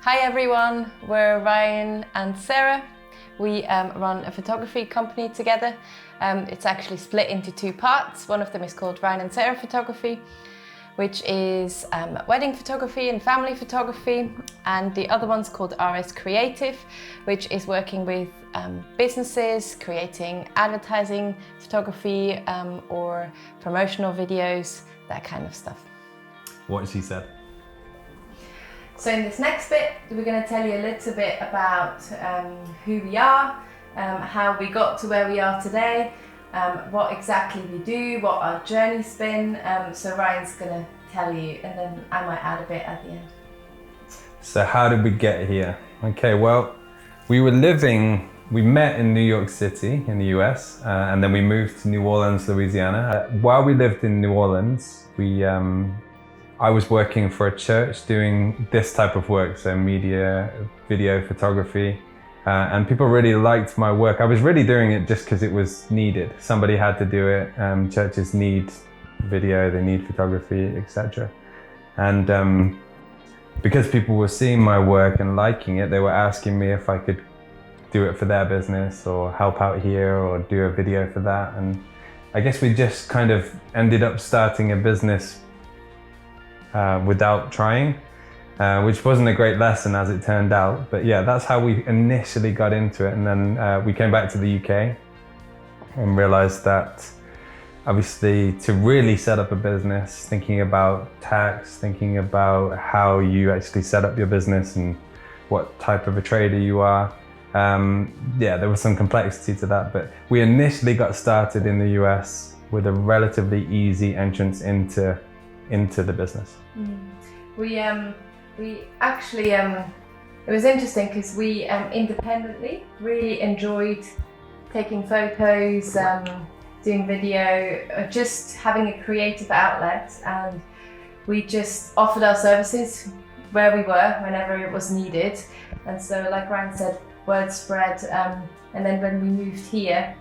Hi everyone, we're Ryan and Sarah. We run a photography company together. It's actually split into two parts. One of them is called Ryan and Sarah Photography, which is wedding photography and family photography. And the other one's called RS Creative, which is working with businesses, creating advertising, photography, or promotional videos, that kind of stuff. What she said. So in this next bit, we're going to tell you a little bit about who we are, how we got to where we are today, what exactly we do, what our journey's been. So Ryan's going to tell you, and then I might add a bit at the end. So how did we get here? Okay, well, we met in New York City in the US, and then we moved to New Orleans, Louisiana. While we lived in New Orleans, I was working for a church doing this type of work, so media, video, photography, and people really liked my work. I was really doing it just because it was needed. Somebody had to do it. Churches need video, they need photography, etc. And because people were seeing my work and liking it, they were asking me if I could do it for their business or help out here or do a video for that. And I guess we just kind of ended up starting a business without trying, which wasn't a great lesson as it turned out. But yeah, that's how we initially got into it. And then we came back to the UK and realized that obviously to really set up a business, thinking about tax, thinking about how you actually set up your business and what type of a trader you are. Yeah, there was some complexity to that, but we initially got started in the US with a relatively easy entrance into the business. We actually, it was interesting because we independently really enjoyed taking photos, doing video, just having a creative outlet, and we just offered our services where we were whenever it was needed. And so, like Ryan said, word spread, and then when we moved here,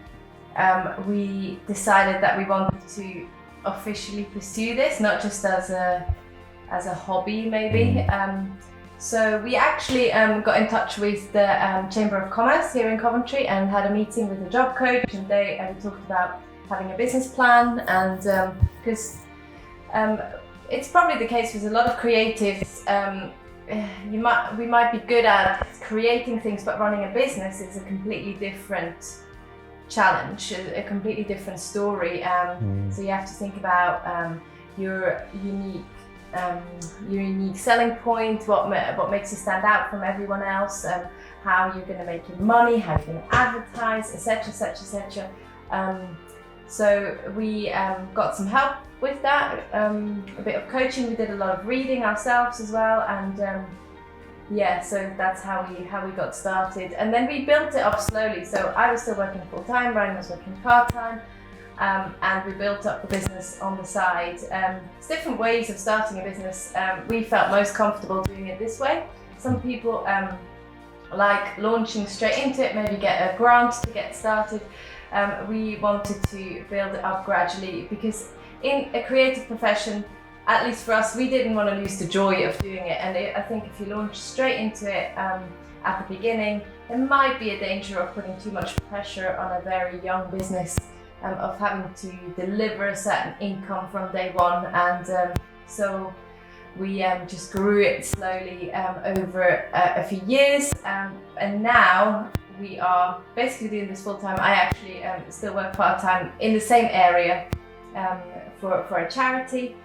we decided that we wanted to officially pursue this, not just as a hobby maybe. So we actually got in touch with the Chamber of Commerce here in Coventry and had a meeting with a job coach, and we talked about having a business plan. And because it's probably the case with a lot of creatives, we might be good at creating things, but running a business is a completely different challenge, a completely different story. So you have to think about your unique selling point, what makes you stand out from everyone else, how you're going to make your money, how you're going to advertise, etc. So we got some help with that, a bit of coaching. We did a lot of reading ourselves as well, and yeah, so that's how we got started. And then we built it up slowly. So I was still working full-time, Ryan was working part-time, and we built up the business on the side. It's different ways of starting a business. We felt most comfortable doing it this way. Some people like launching straight into it, maybe get a grant to get started. We wanted to build it up gradually because in a creative profession, at least for us, we didn't want to lose the joy of doing it. And I think if you launch straight into it at the beginning, there might be a danger of putting too much pressure on a very young business, of having to deliver a certain income from day one. And so we just grew it slowly over a few years. And now we are basically doing this full time. I actually still work part time in the same area for a charity.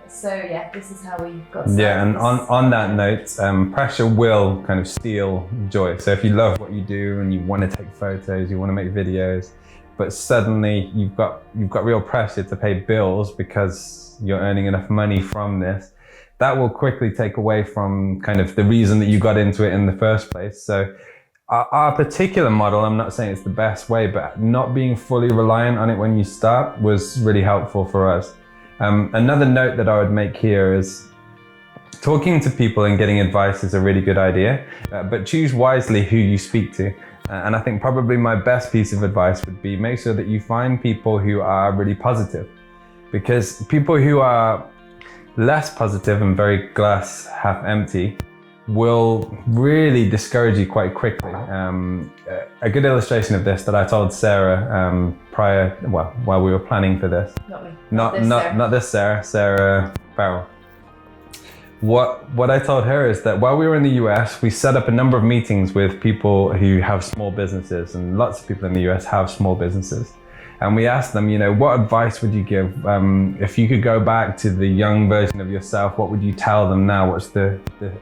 So yeah, this is how we got started. Yeah, and on that note, pressure will kind of steal joy. So if you love what you do and you want to take photos, you want to make videos, but suddenly you've got real pressure to pay bills because you're earning enough money from this, that will quickly take away from kind of the reason that you got into it in the first place. So our particular model, I'm not saying it's the best way, but not being fully reliant on it when you start was really helpful for us. Another note that I would make here is talking to people and getting advice is a really good idea, but choose wisely who you speak to. And I think probably my best piece of advice would be make sure that you find people who are really positive, because people who are less positive and very glass half empty will really discourage you quite quickly. A good illustration of this that I told Sarah while we were planning for this. Not me. Not this Sarah. Sarah Farrell. What I told her is that while we were in the US, we set up a number of meetings with people who have small businesses, and lots of people in the US have small businesses. And we asked them, what advice would you give if you could go back to the young version of yourself? What would you tell them now?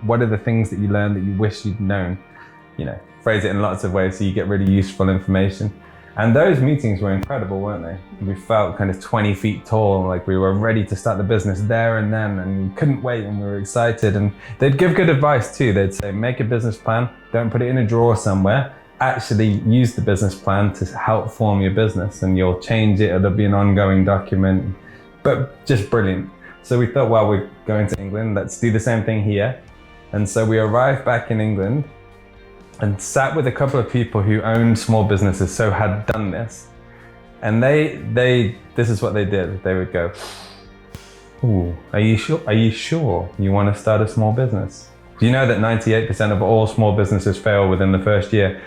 What are the things that you learned that you wish you'd known? Phrase it in lots of ways so you get really useful information. And those meetings were incredible, weren't they? We felt kind of 20 feet tall, like we were ready to start the business there and then, and we couldn't wait, and we were excited. And they'd give good advice too. They'd say, make a business plan, don't put it in a drawer somewhere. Actually use the business plan to help form your business, and you'll change it, it'll be an ongoing document, but just brilliant. So we thought, well, we're going to England, let's do the same thing here. And so we arrived back in England and sat with a couple of people who owned small businesses, so had done this. And this is what they did. They would go, ooh, are you sure you want to start a small business? Do you know that 98% of all small businesses fail within the first year?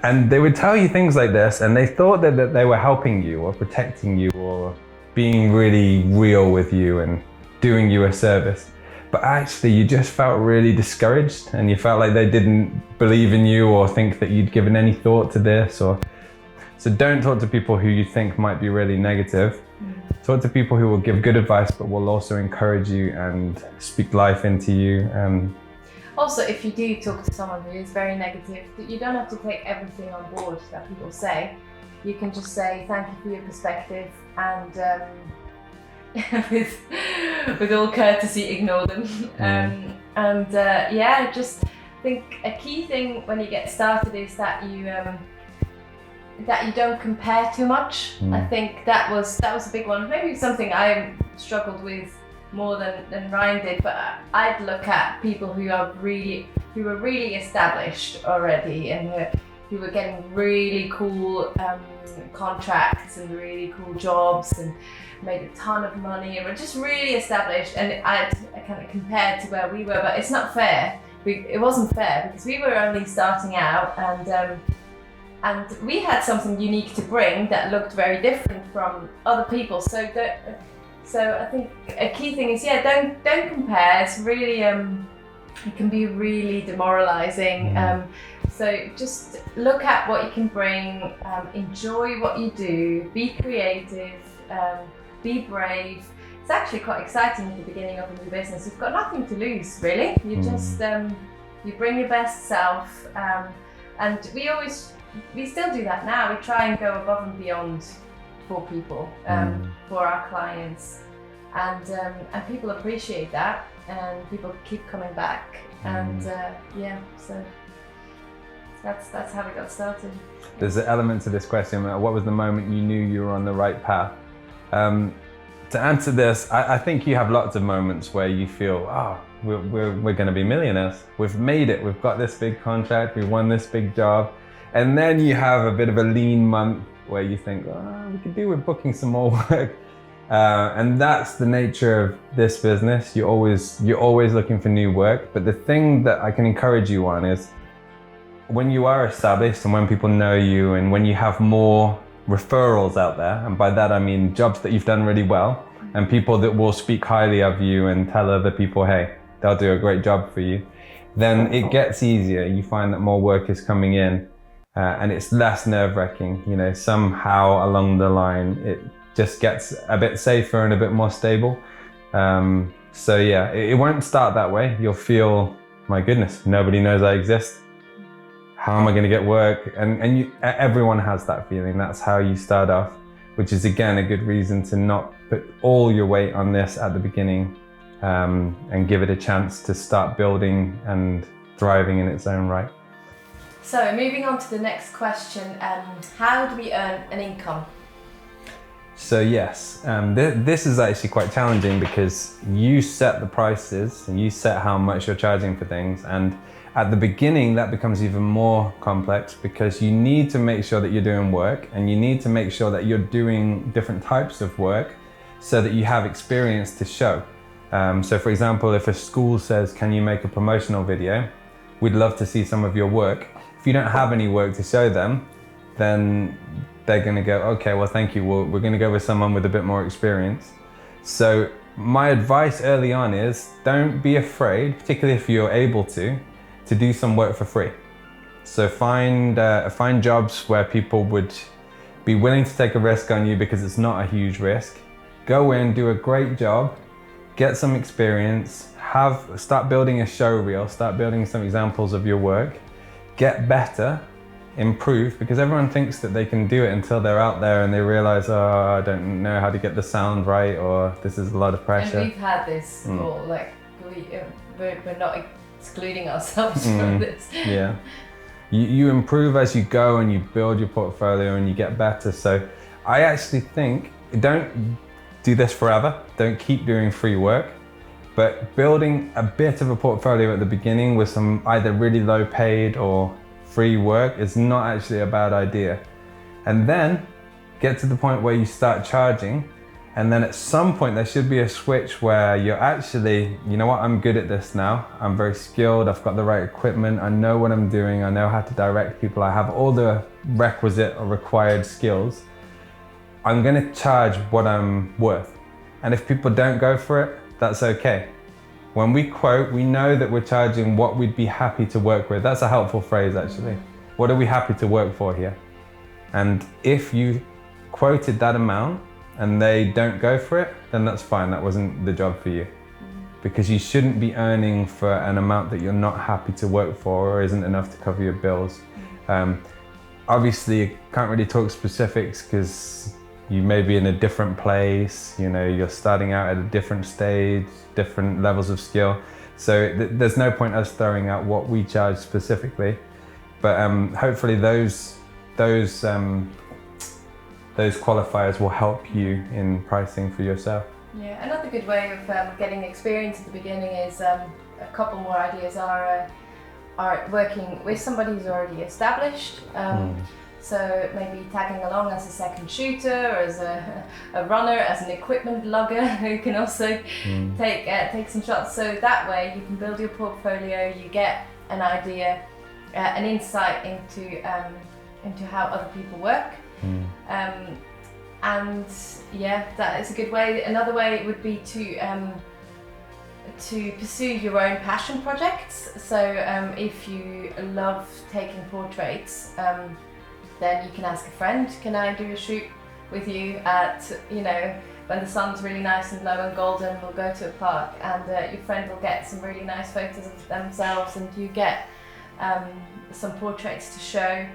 And they would tell you things like this, and they thought that they were helping you or protecting you or being really real with you and doing you a service. But actually you just felt really discouraged, and you felt like they didn't believe in you or think that you'd given any thought to this. So don't talk to people who you think might be really negative. Talk to people who will give good advice, but will also encourage you and speak life into you. Also, if you do talk to someone who is very negative, you don't have to take everything on board that people say. You can just say, thank you for your perspective, and with all courtesy, ignore them. Just think a key thing when you get started is that you don't compare too much. I think that was a big one. Maybe something I struggled with more than Ryan did, but I'd look at people who were really established already, and who were getting really cool contracts and really cool jobs and made a ton of money and were just really established, and I kind of compared to where we were, but it's not fair. It wasn't fair because we were only starting out, and we had something unique to bring that looked very different from other people. So I think a key thing is, don't compare. It's really it can be really demoralizing. So just look at what you can bring, enjoy what you do, be creative, be brave. It's actually quite exciting at the beginning of a new business. You've got nothing to lose, really. You just you bring your best self, and we still do that now. We try and go above and beyond for people, for our clients, and people appreciate that, and people keep coming back, and so that's how we got started. There's an element to this question. What was the moment you knew you were on the right path? To answer this, I think you have lots of moments where you feel, we're going to be millionaires. We've made it. We've got this big contract. We won this big job. And then you have a bit of a lean month where you think, we could do with booking some more work. And that's the nature of this business. You're always looking for new work. But the thing that I can encourage you on is when you are established and when people know you and when you have more referrals out there, and by that I mean jobs that you've done really well and people that will speak highly of you and tell other people, hey, they'll do a great job for you, then it gets easier. You find that more work is coming in, and it's less nerve-wracking. Somehow along the line it just gets a bit safer and a bit more stable. It won't start that way. You'll feel, my goodness, nobody knows I exist. How am I going to get work? And everyone has that feeling. That's how you start off, which is again a good reason to not put all your weight on this at the beginning, and give it a chance to start building and thriving in its own right. So moving on to the next question, how do we earn an income? So yes, this is actually quite challenging because you set the prices and you set how much you're charging for things, and at the beginning that becomes even more complex because you need to make sure that you're doing work, and you need to make sure that you're doing different types of work so that you have experience to show. So for example, if a school says, can you make a promotional video? We'd love to see some of your work. If you don't have any work to show them, then they're gonna go, okay, well, thank you. We're gonna go with someone with a bit more experience. So my advice early on is don't be afraid, particularly if you're able to do some work for free. So find jobs where people would be willing to take a risk on you because it's not a huge risk. Go in, do a great job, get some experience, start building a show reel, start building some examples of your work, get better, improve, because everyone thinks that they can do it until they're out there and they realize, oh, I don't know how to get the sound right, or this is a lot of pressure. And we've had this before, like we're not excluding ourselves from this. Yeah. You improve as you go and you build your portfolio and you get better. So I actually think, don't do this forever. Don't keep doing free work, but building a bit of a portfolio at the beginning with some either really low paid or free work is not actually a bad idea. And then get to the point where you start charging. And then at some point there should be a switch where you're actually, you know what, I'm good at this now. I'm very skilled, I've got the right equipment, I know what I'm doing, I know how to direct people, I have all the requisite or required skills. I'm gonna charge what I'm worth. And if people don't go for it, that's okay. When we quote, we know that we're charging what we'd be happy to work with. That's a helpful phrase actually. What are we happy to work for here? And if you quoted that amount, and they don't go for it, then that's fine, that wasn't the job for you. Because you shouldn't be earning for an amount that you're not happy to work for or isn't enough to cover your bills. Obviously, you can't really talk specifics because you may be in a different place, you know, you're starting out at a different stage, different levels of skill. So there's no point us throwing out what we charge specifically, but hopefully those qualifiers will help you in pricing for yourself. Yeah, another good way of getting experience at the beginning is a couple more ideas are working with somebody who's already established. So maybe tagging along as a second shooter, or as a runner, as an equipment logger who can also take some shots. So that way you can build your portfolio, you get an idea, an insight into how other people work. And yeah, that is a good way. Another way would be to pursue your own passion projects. So if you love taking portraits, then you can ask a friend, can I do a shoot with you at, you know, when the sun's really nice and low and golden, we'll go to a park and your friend will get some really nice photos of themselves, and you get some portraits to show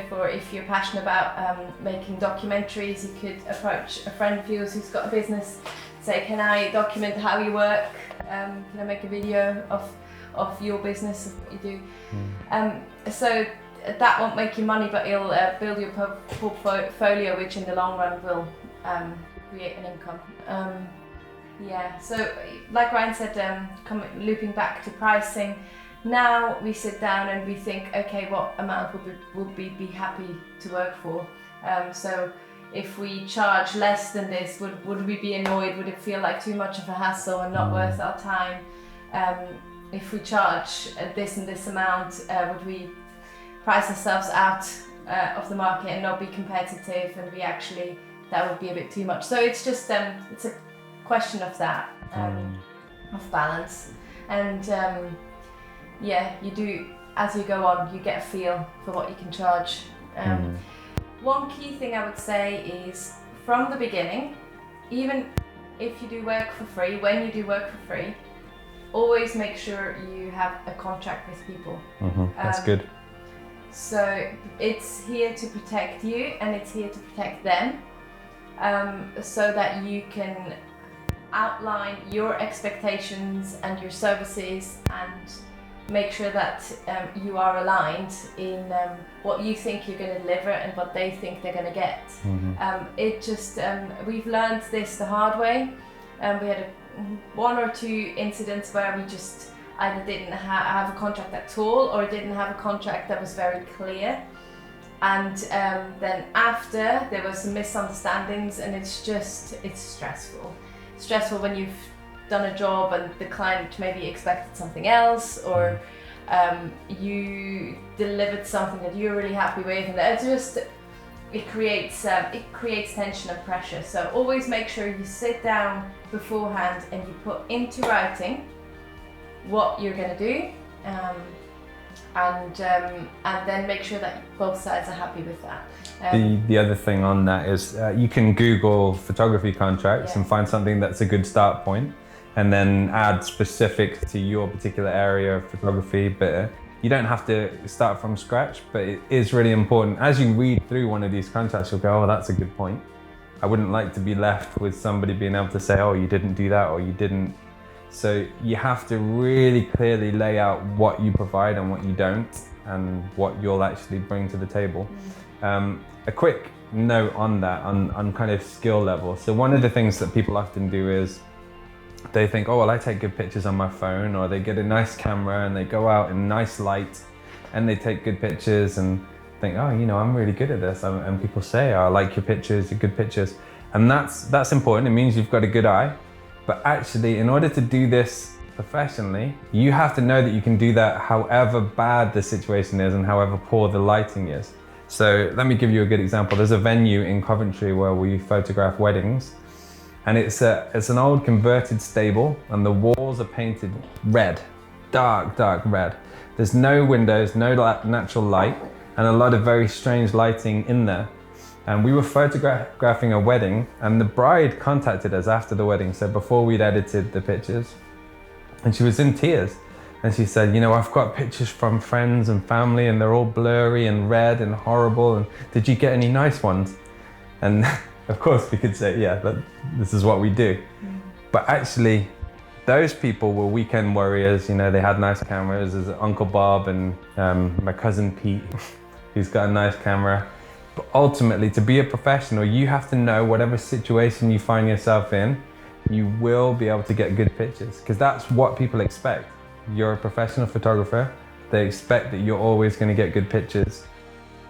for. If you're passionate about making documentaries, you could approach a friend of yours who's got a business, say, can I document how you work? Can I make a video of your business, of what you do? So that won't make you money, but it'll build your portfolio, which in the long run will create an income. Yeah, so like Ryan said, looping back to pricing, now we sit down and we think, okay, what amount would we be happy to work for? So if we charge less than this, would we be annoyed? Would it feel like too much of a hassle and not worth our time? If we charge this and this amount, would we price ourselves out of the market and not be competitive, and that would be a bit too much. So it's just it's a question of that, of balance. And yeah, you do, as you go on, you get a feel for what you can charge. One key thing I would say is, from the beginning, even if you do work for free, when you do work for free, always make sure you have a contract with people. That's good. So it's here to protect you and it's here to protect them, so that you can outline your expectations and your services and make sure that you are aligned in what you think you're going to deliver and what they think they're going to get. We've learned this the hard way. We had one or two incidents where we just either didn't have a contract at all, or didn't have a contract that was very clear. And then after, there were some misunderstandings, and it's stressful. Stressful when you've done a job and the client maybe expected something else, or you delivered something that you're really happy with, and it creates tension and pressure. So always make sure you sit down beforehand and you put into writing what you're going to do, and then make sure that both sides are happy with that. The other thing on that is you can Google photography contracts and find something that's a good start point, and then add specific to your particular area of photography. But you don't have to start from scratch, but it is really important. As you read through one of these contracts, you'll go, oh, that's a good point. I wouldn't like to be left with somebody being able to say, oh, you didn't do that, or you didn't. So you have to really clearly lay out what you provide and what you don't, and what you'll actually bring to the table. A quick note on that, on kind of skill level. So one of the things that people often do is they think, oh, well, I take good pictures on my phone, or they get a nice camera and they go out in nice light and they take good pictures and think, oh, you know, I'm really good at this. And people say, oh, I like your pictures, you're good pictures. And that's important. It means you've got a good eye. But actually, in order to do this professionally, you have to know that you can do that however bad the situation is and however poor the lighting is. So let me give you a good example. There's a venue in Coventry where we photograph weddings, and it's an old converted stable, and the walls are painted red, dark red. There's no windows, no natural light, and a lot of very strange lighting in there. And we were photographing a wedding, and the bride contacted us after the wedding, so before we'd edited the pictures, and she was in tears. And she said, you know, I've got pictures from friends and family, and they're all blurry and red and horrible, and did you get any nice ones? And of course we could say, yeah, this is what we do. But actually, those people were weekend warriors. You know, they had nice cameras. There's Uncle Bob and my cousin Pete, who's got a nice camera. But ultimately, to be a professional, you have to know whatever situation you find yourself in, you will be able to get good pictures, because that's what people expect. You're a professional photographer. They expect that you're always going to get good pictures.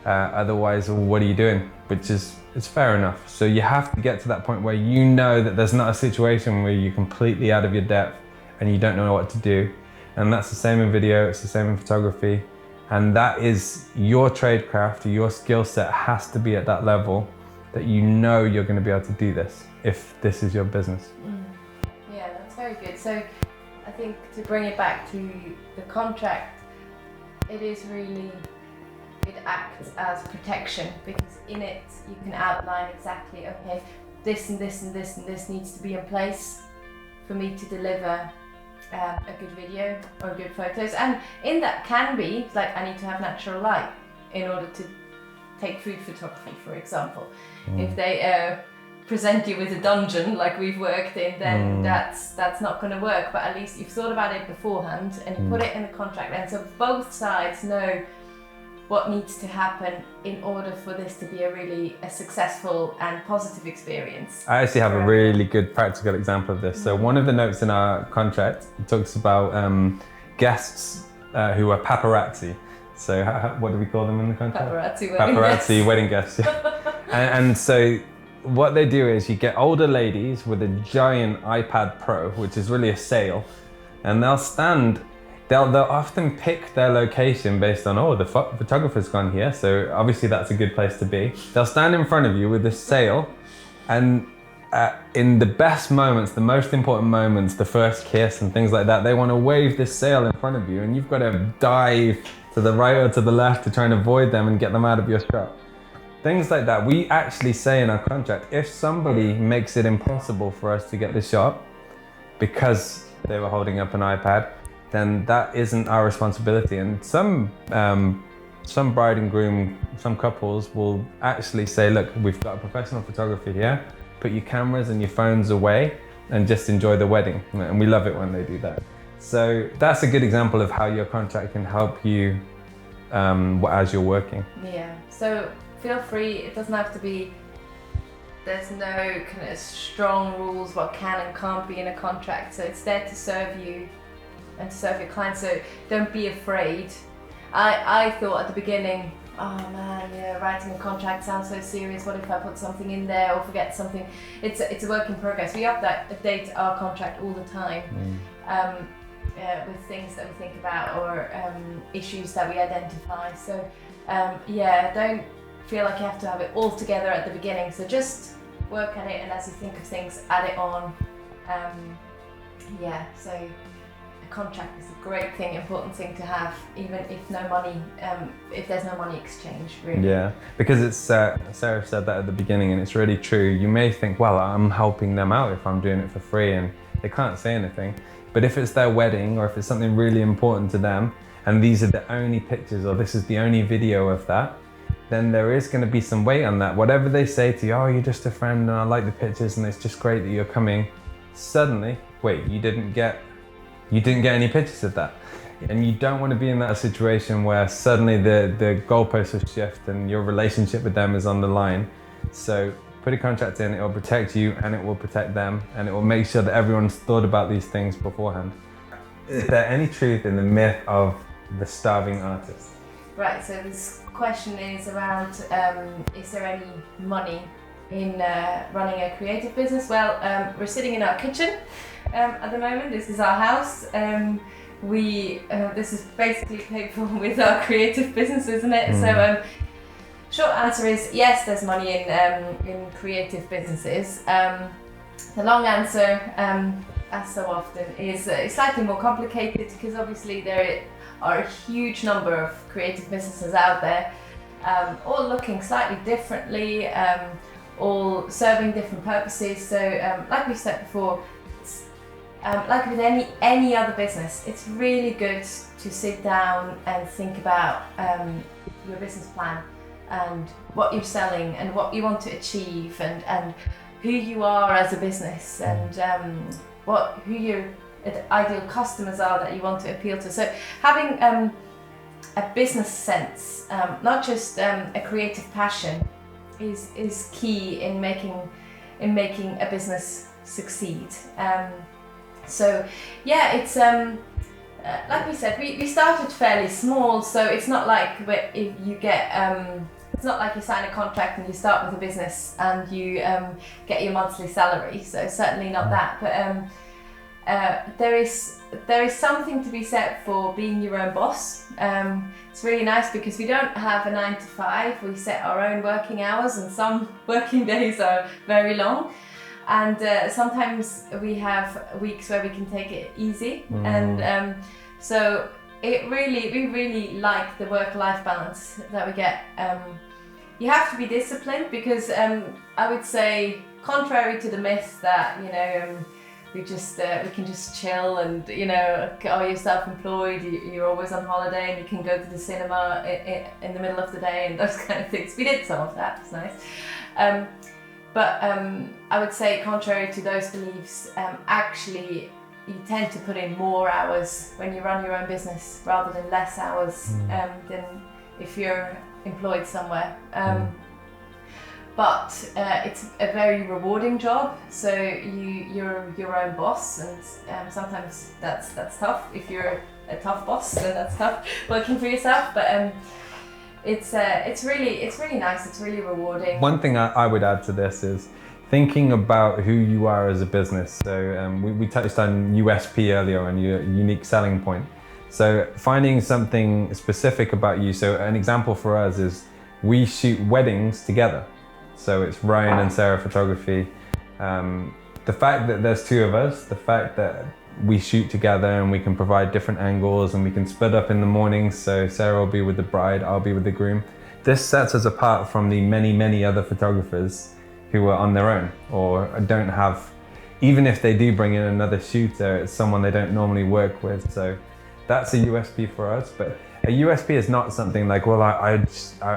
Otherwise, what are you doing? Which is, it's fair enough. So you have to get to that point where you know that there's not a situation where you're completely out of your depth and you don't know what to do. And that's the same in video, it's the same in photography. And that is your tradecraft, your skill set has to be at that level that you know you're going to be able to do this if this is your business. Yeah, that's very good. So I think to bring it back to the contract, it acts as protection, because in it you can outline exactly, okay, this and this and this and this needs to be in place for me to deliver a good video or good photos. And in that can be like, I need to have natural light in order to take food photography, for example. If they present you with a dungeon like we've worked in, then that's not going to work. But at least you've thought about it beforehand and you put it in the contract, and so both sides know what needs to happen in order for this to be a successful and positive experience. I actually have a really good practical example of this. So one of the notes in our contract talks about guests who are paparazzi. So what do we call them in the contract? Paparazzi wedding guests. And so what they do is you get older ladies with a giant iPad Pro, which is really a sale, and they'll often pick their location based on, oh, the photographer's gone here, so obviously that's a good place to be. They'll stand in front of you with this sail, and in the best moments, the most important moments, the first kiss and things like that, they want to wave this sail in front of you, and you've got to dive to the right or to the left to try and avoid them and get them out of your shot. Things like that. We actually say in our contract, if somebody makes it impossible for us to get the shot because they were holding up an iPad, then that isn't our responsibility. And some bride and groom, some couples will actually say, look, we've got a professional photographer here, put your cameras and your phones away and just enjoy the wedding. And we love it when they do that. So that's a good example of how your contract can help you as you're working. Yeah, so feel free, it doesn't have to be, there's no kind of strong rules what can and can't be in a contract. So it's there to serve you and to serve your clients, so don't be afraid. I thought at the beginning, oh man, writing a contract sounds so serious. What if I put something in there or forget something? It's a work in progress. We update our contract all the time with things that we think about or issues that we identify. So don't feel like you have to have it all together at the beginning. So just work at it, and as you think of things, add it on. So a contract is a great thing, important thing to have, even if if there's no money exchange, really. Yeah, because it's Sarah said that at the beginning, and it's really true. You may think, well, I'm helping them out if I'm doing it for free, and they can't say anything. But if it's their wedding, or if it's something really important to them, and these are the only pictures, or this is the only video of that, then there is going to be some weight on that. Whatever they say to you, oh, you're just a friend and I like the pictures and it's just great that you're coming. Suddenly, wait, you didn't get any pictures of that. And you don't want to be in that situation where suddenly the goalposts will shift and your relationship with them is on the line. So put a contract in, it will protect you and it will protect them, and it will make sure that everyone's thought about these things beforehand. Is there any truth in the myth of the starving artist? Right, so this question is around, is there any money in running a creative business? Well, we're sitting in our kitchen at the moment. This is our house. This is basically paid for with our creative business, isn't it? So short answer is yes, there's money in creative businesses. The long answer, as so often, is slightly more complicated, because obviously there are a huge number of creative businesses out there, all looking slightly differently, all serving different purposes. So like we said before, like with any other business, it's really good to sit down and think about your business plan and what you're selling and what you want to achieve, and who you are as a business, and who your ideal customers are that you want to appeal to. So having a business sense, not just a creative passion, is key in making a business succeed. So yeah, it's like we said, we started fairly small, so it's not like if you get it's not like you sign a contract and you start with a business and you get your monthly salary. So certainly not that, but there is something to be said for being your own boss. It's really nice because we don't have a 9 to 5. We set our own working hours, and some working days are very long. And sometimes we have weeks where we can take it easy, and so we really like the work-life balance that we get. You have to be disciplined because I would say, contrary to the myth that we can just chill and you're self-employed, you're always on holiday and you can go to the cinema in the middle of the day and those kind of things. We did some of that, it's nice. But I would say, contrary to those beliefs, actually you tend to put in more hours when you run your own business rather than less hours than if you're employed somewhere. But it's a very rewarding job. So you're your own boss, and sometimes that's tough. If you're a tough boss, then that's tough working for yourself. But it's really nice. It's really rewarding. One thing I would add to this is thinking about who you are as a business. So we touched on USP earlier and your unique selling point. So finding something specific about you. So an example for us is we shoot weddings together. So it's Ryan and Sarah Photography. The fact that there's two of us, the fact that we shoot together and we can provide different angles and we can split up in the mornings. So Sarah will be with the bride, I'll be with the groom. This sets us apart from the many, many other photographers who are on their own or don't have, even if they do bring in another shooter, it's someone they don't normally work with. So that's a USP for us. But a USP is not something like, well, I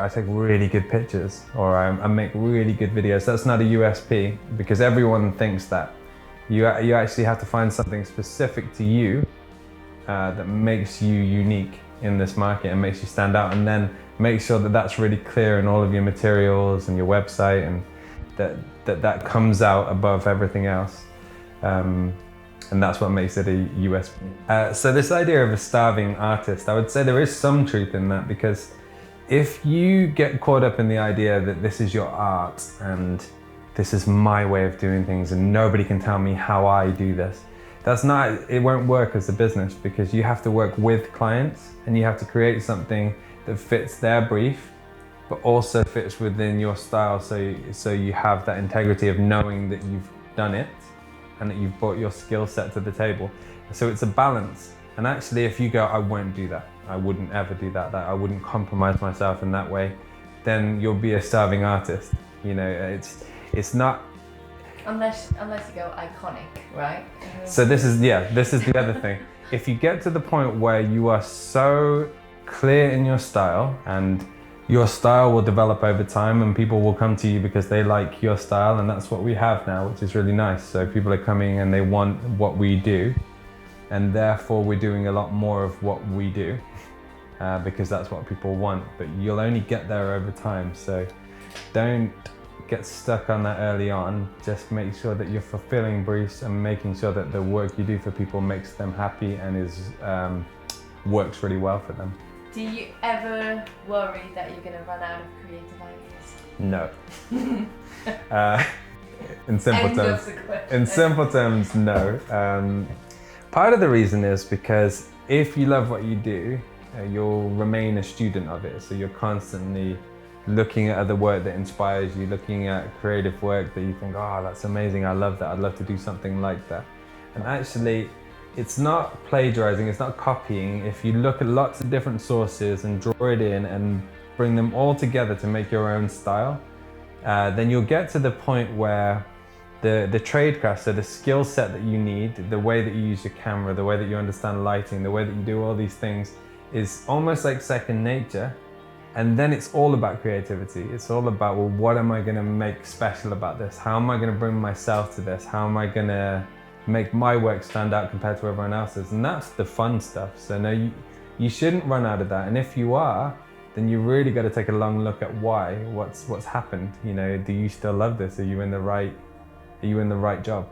take really good pictures or I make really good videos. That's not a USP, because everyone thinks that. You actually have to find something specific to you that makes you unique in this market and makes you stand out, and then make sure that that's really clear in all of your materials and your website, and that comes out above everything else. And that's what makes it a USP. So this idea of a starving artist, I would say there is some truth in that, because if you get caught up in the idea that this is your art and this is my way of doing things and nobody can tell me how I do this, it won't work as a business, because you have to work with clients and you have to create something that fits their brief but also fits within your style, so you have that integrity of knowing that you've done it and that you've brought your skill set to the table. So it's a balance. And actually, if you go, I won't do that, I wouldn't ever do that, I wouldn't compromise myself in that way, then you'll be a starving artist. You know, it's not. Unless you go iconic, right? So this is the other thing. If you get to the point where you are so clear in your style, and your style will develop over time and people will come to you because they like your style, and that's what we have now, which is really nice. So people are coming and they want what we do, and therefore we're doing a lot more of what we do because that's what people want. But you'll only get there over time, so don't get stuck on that early on. Just make sure that you're fulfilling briefs and making sure that the work you do for people makes them happy and works really well for them. Do you ever worry that you're going to run out of creative ideas? No. In simple End terms. of the question. In simple terms, no. Part of the reason is because if you love what you do, you'll remain a student of it. So you're constantly looking at other work that inspires you, looking at creative work that you think, oh, that's amazing, I love that, I'd love to do something like that. And actually, it's not plagiarizing, it's not copying. If you look at lots of different sources and draw it in and bring them all together to make your own style, then you'll get to the point where the tradecraft, so the skill set that you need, the way that you use your camera, the way that you understand lighting, the way that you do all these things is almost like second nature. And then it's all about creativity. It's all about, well, what am I gonna make special about this? How am I gonna bring myself to this? How am I gonna make my work stand out compared to everyone else's? And that's the fun stuff. So no, you shouldn't run out of that. And if you are, then you really got to take a long look at what's happened. You know, do you still love this? Are you in the right job?